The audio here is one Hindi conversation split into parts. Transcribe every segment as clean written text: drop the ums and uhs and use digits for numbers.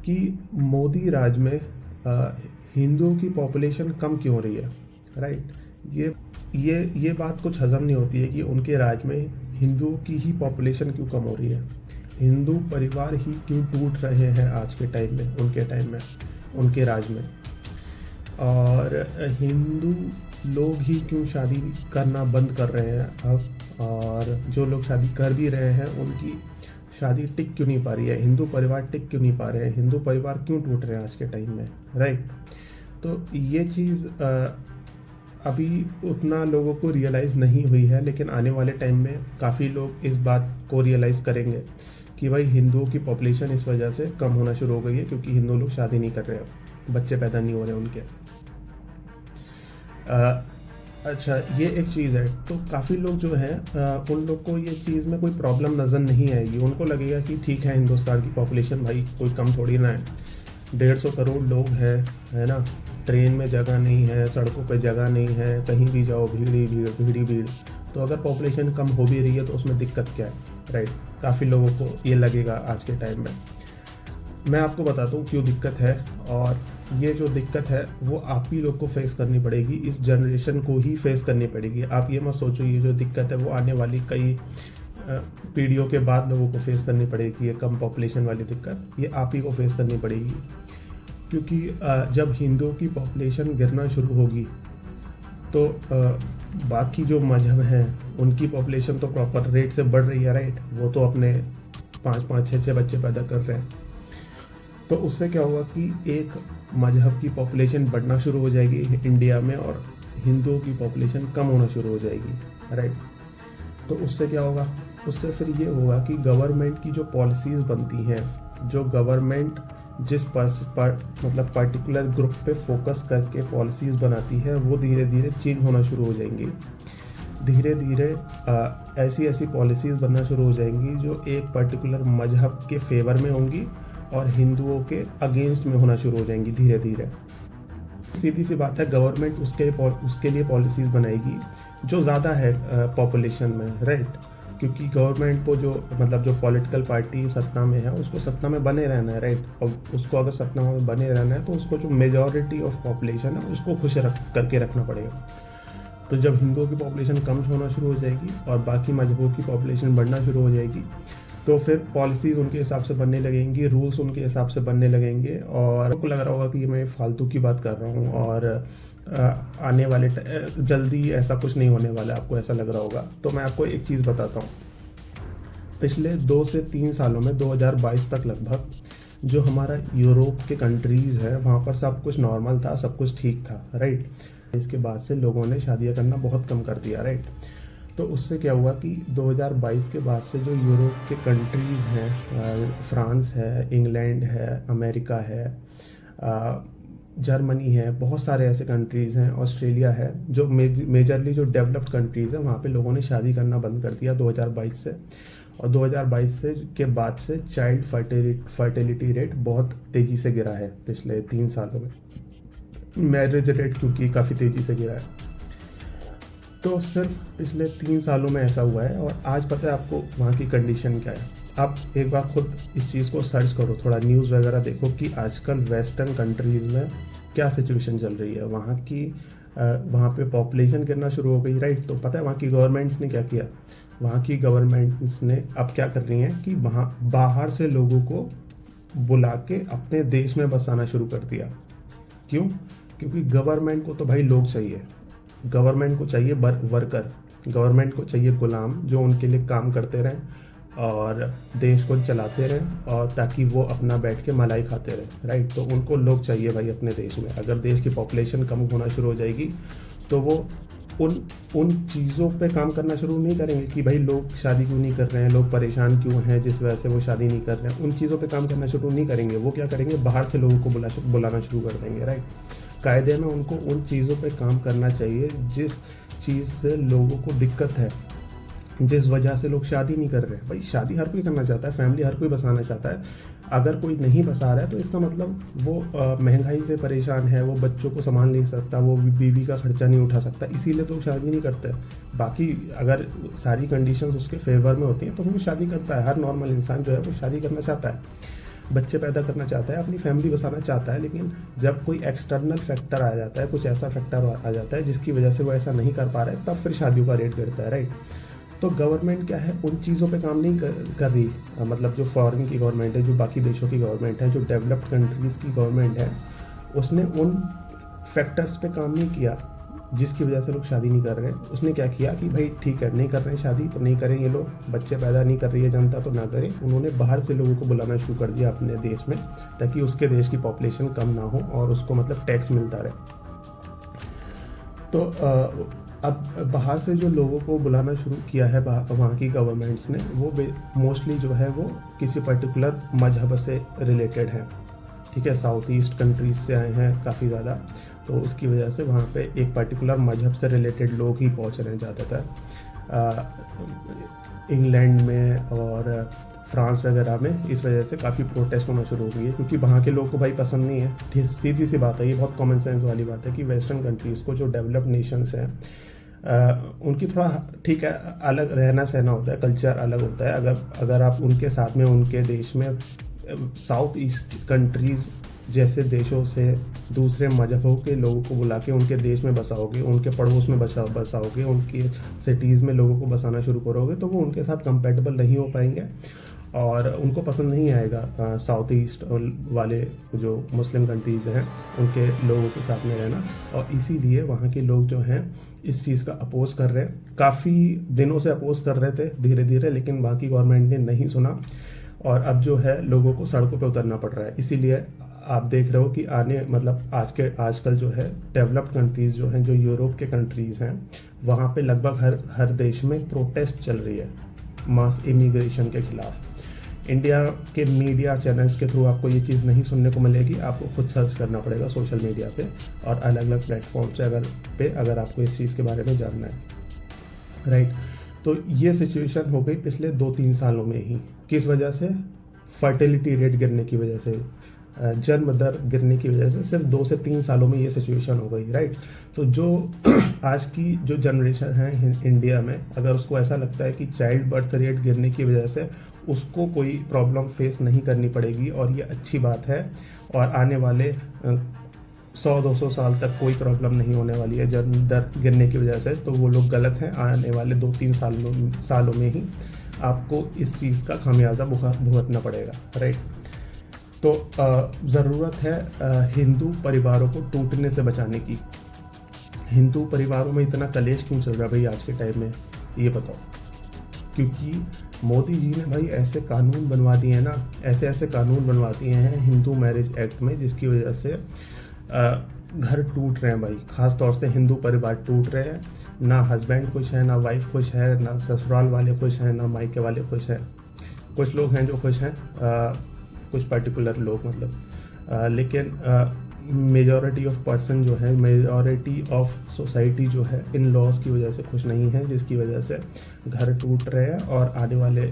कि मोदी राज में हिंदुओं की पॉपुलेशन कम क्यों हो रही है, राइट। ये बात कुछ हजम नहीं होती है कि उनके राज में हिंदुओं की ही पॉपुलेशन क्यों कम हो रही है, हिंदू परिवार ही क्यों टूट रहे हैं आज के टाइम में, उनके टाइम में, उनके राज में, और हिंदू लोग ही क्यों शादी करना बंद कर रहे हैं अब, और जो लोग शादी कर भी रहे हैं उनकी शादी टिक क्यों नहीं पा रही है, हिंदू परिवार टिक क्यों नहीं पा रहे हैं, हिंदू परिवार क्यों टूट रहे हैं आज के टाइम में, राइट। तो ये चीज़ अभी उतना लोगों को रियलाइज़ नहीं हुई है, लेकिन आने वाले टाइम में काफ़ी लोग इस बात को रियलाइज़ करेंगे कि भाई हिंदुओं की पॉपुलेशन इस वजह से कम होना शुरू हो गई है क्योंकि हिंदू लोग शादी नहीं कर रहे हैं, बच्चे पैदा नहीं हो रहे उनके। अच्छा, ये एक चीज़ है। तो काफ़ी लोग जो है उन लोग को ये चीज़ में कोई प्रॉब्लम नज़र नहीं आएगी, उनको लगेगा कि ठीक है हिंदुस्तान की पॉपुलेशन भाई कोई कम थोड़ी ना है, 150 करोड़ लोग हैं, है ना, ट्रेन में जगह नहीं है, सड़कों पे जगह नहीं है, कहीं भी जाओ भीड़ ही भीड़, भीड़ ही भीड़। तो अगर पॉपुलेशन कम हो भी रही है तो उसमें दिक्कत क्या है, राइट। काफ़ी लोगों को ये लगेगा आज के टाइम में। मैं आपको बताता हूँ क्यों दिक्कत है, और ये जो दिक्कत है वो आप ही लोग को फेस करनी पड़ेगी, इस जनरेशन को ही फेस करनी पड़ेगी। आप ये मत सोचो ये जो दिक्कत है वो आने वाली कई पीढ़ियों के बाद लोगों को फेस करनी पड़ेगी, ये कम पॉपुलेशन वाली दिक्कत ये आप ही को फेस करनी पड़ेगी। क्योंकि जब हिंदुओं की पॉपुलेशन गिरना शुरू होगी तो बाकी जो मजहब हैं उनकी पॉपुलेशन तो प्रॉपर रेट से बढ़ रही है, राइट। वो तो अपने 5-5, 6-6 बच्चे पैदा कर रहे हैं। तो उससे क्या होगा कि एक मजहब की पॉपुलेशन बढ़ना शुरू हो जाएगी इंडिया में और हिंदुओं की पॉपुलेशन कम होना शुरू हो जाएगी, राइट। तो उससे क्या होगा, उससे फिर ये होगा कि गवर्नमेंट की जो पॉलिसीज़ बनती हैं, जो गवर्नमेंट जिस मतलब पर्टिकुलर ग्रुप पे फोकस करके पॉलिसीज़ बनाती है वो धीरे धीरे चेंज होना शुरू हो जाएंगी। धीरे धीरे ऐसी ऐसी पॉलिसीज़ बनना शुरू हो जाएंगी जो एक पर्टिकुलर मजहब के फेवर में होंगी और हिंदुओं के अगेंस्ट में होना शुरू हो जाएंगी धीरे धीरे। सीधी सी बात है, गवर्नमेंट उसके लिए पॉलिसीज़ बनाएगी जो ज़्यादा है पॉपुलेशन में, राइट। क्योंकि गवर्नमेंट को जो मतलब जो पॉलिटिकल पार्टी सत्ता में है उसको सत्ता में बने रहना है, राइट। और उसको अगर सत्ता में बने रहना है तो उसको जो मेजॉरिटी ऑफ पॉपुलेशन है उसको खुश करके रखना पड़ेगा। तो जब हिंदुओं की पॉपुलेशन कम होना शुरू हो जाएगी और बाकी मजहबों की पॉपुलेशन बढ़ना शुरू हो जाएगी तो फिर पॉलिसीज़ उनके हिसाब से बनने लगेंगी, रूल्स उनके हिसाब से बनने लगेंगे। और आपको लग रहा होगा कि ये मैं फालतू की बात कर रहा हूँ और आने वाले जल्दी ऐसा कुछ नहीं होने वाला, आपको ऐसा लग रहा होगा। तो मैं आपको एक चीज़ बताता हूँ। पिछले 2 से 3 सालों में 2022 तक लगभग जो हमारा यूरोप के कंट्रीज़ है वहाँ पर सब कुछ नॉर्मल था, सब कुछ ठीक था, राइट। इसके बाद से लोगों ने शादियाँ करना बहुत कम कर दिया, राइट। तो उससे क्या हुआ कि 2022 के बाद से जो यूरोप के कंट्रीज़ हैं, फ्रांस है, इंग्लैंड है, अमेरिका है, जर्मनी है, बहुत सारे ऐसे कंट्रीज़ हैं, ऑस्ट्रेलिया है, जो मेजरली जो डेवलप्ड कंट्रीज़ हैं वहाँ पे लोगों ने शादी करना बंद कर दिया 2022 से। और 2022 से के बाद से चाइल्ड फर्टिलिटी रेट बहुत तेज़ी से गिरा है पिछले 3 सालों में। मैरिज रेट क्योंकि काफ़ी तेज़ी से गिरा है। तो सिर्फ पिछले 3 सालों में ऐसा हुआ है। और आज पता है आपको वहाँ की कंडीशन क्या है। आप एक बार खुद इस चीज़ को सर्च करो, थोड़ा न्यूज़ वगैरह देखो कि आजकल वेस्टर्न कंट्रीज़ में क्या सिचुएशन चल रही है। वहाँ पे पॉपुलेशन गिरना शुरू हो गई, राइट। तो पता है वहाँ की गवर्नमेंट्स ने क्या किया, वहाँ की गवर्नमेंट्स ने अब क्या कर रही हैं कि वहाँ बाहर से लोगों को बुला के अपने देश में बसाना शुरू कर दिया। क्यों? क्योंकि गवर्नमेंट को तो भाई लोग चाहिए, गवर्नमेंट को चाहिए वर्कर, गवर्नमेंट को चाहिए गुलाम जो उनके लिए काम करते रहें और देश को चलाते रहें, और ताकि वो अपना बैठ के मलाई खाते रहें, राइट। तो उनको लोग चाहिए भाई अपने देश में। अगर देश की पॉपुलेशन कम होना शुरू हो जाएगी तो वो उन चीज़ों पे काम करना शुरू नहीं करेंगे कि भाई लोग शादी क्यों नहीं कर रहे हैं, लोग परेशान क्यों हैं जिस वजह से वो शादी नहीं कर रहे हैं, उन चीज़ों पे काम करना शुरू नहीं करेंगे। वो क्या करेंगे, बाहर से लोगों को बुलाना शुरू कर देंगे, राइट। कायदे में उनको उन चीज़ों पे काम करना चाहिए जिस चीज़ से लोगों को दिक्कत है, जिस वजह से लोग शादी नहीं कर रहे हैं। भाई शादी हर कोई करना चाहता है, फैमिली हर कोई बसाना चाहता है। अगर कोई नहीं बसा रहा है तो इसका मतलब वो महंगाई से परेशान है, वो बच्चों को संभाल नहीं सकता, वो बीवी का खर्चा नहीं उठा सकता, इसीलिए तो शादी नहीं करता है। बाकी अगर सारी कंडीशंस उसके फेवर में होती हैं तो वो शादी करता है। हर नॉर्मल इंसान जो है वो शादी करना चाहता है। बच्चे पैदा करना चाहता है, अपनी फैमिली बसाना चाहता है, लेकिन जब कोई एक्सटर्नल फैक्टर आ जाता है, कुछ ऐसा फैक्टर आ जाता है जिसकी वजह से वो ऐसा नहीं कर पा रहा है, तब फिर शादियों का रेट गिरता है, राइट। तो गवर्नमेंट क्या है, उन चीज़ों पे काम नहीं कर रही, मतलब जो फॉरेन की गवर्नमेंट है, जो बाकी देशों की गवर्नमेंट है, जो डेवलप्ड कंट्रीज़ की गवर्नमेंट है, उसने उन फैक्टर्स पे काम नहीं किया जिसकी वजह से लोग शादी नहीं कर रहे हैं। उसने क्या किया कि भाई ठीक है, नहीं कर रहे हैं शादी तो नहीं करें, ये लोग बच्चे पैदा नहीं कर रही है जनता तो ना करें। उन्होंने बाहर से लोगों को बुलाना शुरू कर दिया अपने देश में, ताकि उसके देश की पॉपुलेशन कम ना हो और उसको मतलब टैक्स मिलता रहे। तो अब बाहर से जो लोगों को बुलाना शुरू किया है वहाँ की गवर्नमेंट्स ने, वो मोस्टली जो है वो किसी पर्टिकुलर मजहब से रिलेटेड है, ठीक है। साउथ ईस्ट कंट्रीज से आए हैं काफ़ी ज़्यादा, तो उसकी वजह से वहाँ पे एक पर्टिकुलर मजहब से रिलेटेड लोग ही पहुँच रहे हैं ज़्यादातर। इंग्लैंड में और फ्रांस वगैरह में इस वजह से काफ़ी प्रोटेस्ट होना शुरू हो गई है, क्योंकि वहाँ के लोग को भाई पसंद नहीं है। सीधी सी बात है, ये बहुत कॉमन सेंस वाली बात है कि वेस्टर्न कंट्रीज़ को, जो डेवलप्ड नेशंस हैं, उनकी थोड़ा ठीक है अलग रहना सहना होता है, कल्चर अलग होता है। अगर आप उनके साथ में उनके देश में साउथ ईस्ट कंट्रीज़ जैसे देशों से दूसरे मजहबों के लोगों को बुला के उनके देश में बसाओगे, उनके पड़ोस में बसाओगे, उनकी सिटीज़ में लोगों को बसाना शुरू करोगे, तो वो उनके साथ कंपेटेबल नहीं हो पाएंगे और उनको पसंद नहीं आएगा साउथ ईस्ट वाले जो मुस्लिम कंट्रीज़ हैं उनके लोगों के साथ में रहना। और इसीलिए वहाँ के लोग जो हैं इस चीज़ का अपोज कर रहे हैं, काफ़ी दिनों से अपोज कर रहे थे धीरे धीरे, लेकिन बाकी गवर्नमेंट ने नहीं सुना और अब जो है लोगों को सड़कों पे उतरना पड़ रहा है। इसीलिए आप देख रहे हो कि आजकल जो है डेवलप्ड कंट्रीज़ जो हैं, जो यूरोप के कंट्रीज़ हैं, वहाँ पे लगभग हर देश में प्रोटेस्ट चल रही है मास इमिग्रेशन के खिलाफ। इंडिया के मीडिया चैनल्स के थ्रू आपको ये चीज़ नहीं सुनने को मिलेगी, आपको खुद सर्च करना पड़ेगा सोशल मीडिया पे और अलग अलग प्लेटफॉर्म से अगर आपको इस चीज़ के बारे में जानना है, राइट। तो ये सिचुएशन हो गई पिछले 2-3 सालों में ही। किस वजह से? फर्टिलिटी रेट गिरने की वजह से, जन्म दर गिरने की वजह से सिर्फ 2 से 3 सालों में ये सिचुएशन हो गई, राइट। तो जो आज की जो जनरेशन है इंडिया में, अगर उसको ऐसा लगता है कि चाइल्ड बर्थ रेट गिरने की वजह से उसको कोई प्रॉब्लम फेस नहीं करनी पड़ेगी और ये अच्छी बात है और आने वाले 100-200 साल तक कोई प्रॉब्लम नहीं होने वाली है जन्म दर गिरने की वजह से, तो वो लोग गलत हैं। आने वाले 2-3 सालों में ही आपको इस चीज़ का खामियाजा भुगतना पड़ेगा, राइट। तो ज़रूरत है हिंदू परिवारों को टूटने से बचाने की। हिंदू परिवारों में इतना कलेश क्यों चल रहा है भाई आज के टाइम में, ये बताओ? क्योंकि मोदी जी ने भाई ऐसे कानून बनवा दिए हैं ना, ऐसे कानून बनवा दिए हैं हिंदू मैरिज एक्ट में, जिसकी वजह से घर टूट रहे हैं भाई। ख़ास तौर से हिंदू परिवार टूट रहे हैं, ना हस्बैंड खुश है, ना वाइफ खुश है, ना ससुराल वाले खुश हैं, ना मायके वाले खुश हैं। कुछ लोग हैं जो खुश हैं, कुछ पर्टिकुलर लोग मतलब, लेकिन मेजॉरिटी ऑफ पर्सन जो है, मेजॉरिटी ऑफ सोसाइटी जो है इन लॉज की वजह से खुश नहीं है, जिसकी वजह से घर टूट रहे हैं। और आने वाले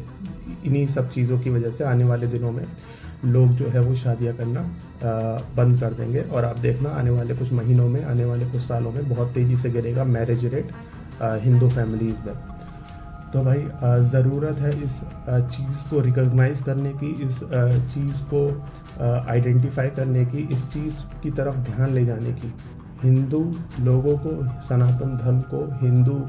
इन्हीं सब चीज़ों की वजह से आने वाले दिनों में लोग जो है वो शादियां करना बंद कर देंगे और आप देखना आने वाले कुछ महीनों में, आने वाले कुछ सालों में बहुत तेज़ी से गिरेगा मैरिज रेट हिंदू फैमिलीज़ में। तो भाई ज़रूरत है इस चीज़ को रिकॉग्नाइज़ करने की, इस चीज़ को आइडेंटिफाई करने की, इस चीज़ की तरफ ध्यान ले जाने की। हिंदू लोगों को, सनातन धर्म को, हिंदू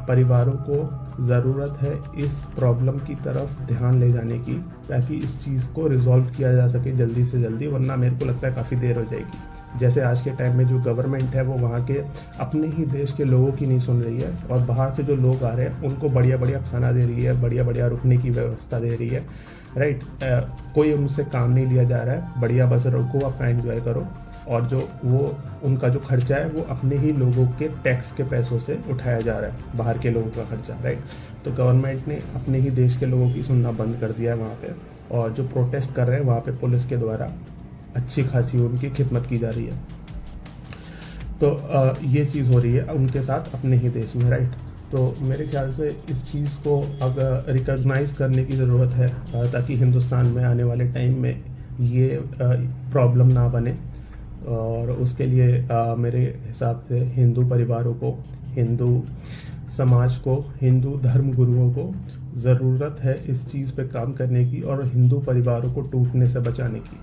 परिवारों को ज़रूरत है इस प्रॉब्लम की तरफ ध्यान ले जाने की, ताकि इस चीज़ को रिजॉल्व किया जा सके जल्दी से जल्दी, वरना मेरे को लगता है काफ़ी देर हो जाएगी। जैसे आज के टाइम में जो गवर्नमेंट है वो वहाँ के अपने ही देश के लोगों की नहीं सुन रही है और बाहर से जो लोग आ रहे हैं उनको बढ़िया बढ़िया खाना दे रही है, बढ़िया बढ़िया रुकने की व्यवस्था दे रही है, राइट। कोई उनसे काम नहीं लिया जा रहा है, बढ़िया बस रुको, अपना एंजॉय करो। और जो वो उनका जो खर्चा है वो अपने ही लोगों के टैक्स के पैसों से उठाया जा रहा है, बाहर के लोगों का खर्चा, राइट। तो गवर्नमेंट ने अपने ही देश के लोगों की सुनना बंद कर दिया है वहाँ पे, और जो प्रोटेस्ट कर रहे हैं वहाँ पे पुलिस के द्वारा अच्छी खासी उनकी खिदमत की जा रही है। तो ये चीज़ हो रही है उनके साथ अपने ही देश में, राइट। तो मेरे ख्याल से इस चीज़ को अगर रिकॉग्नाइज़ करने की ज़रूरत है, ताकि हिंदुस्तान में आने वाले टाइम में ये प्रॉब्लम ना बने। और उसके लिए मेरे हिसाब से हिंदू परिवारों को, हिंदू समाज को, हिंदू धर्म गुरुओं को ज़रूरत है इस चीज़ पे काम करने की और हिंदू परिवारों को टूटने से बचाने की।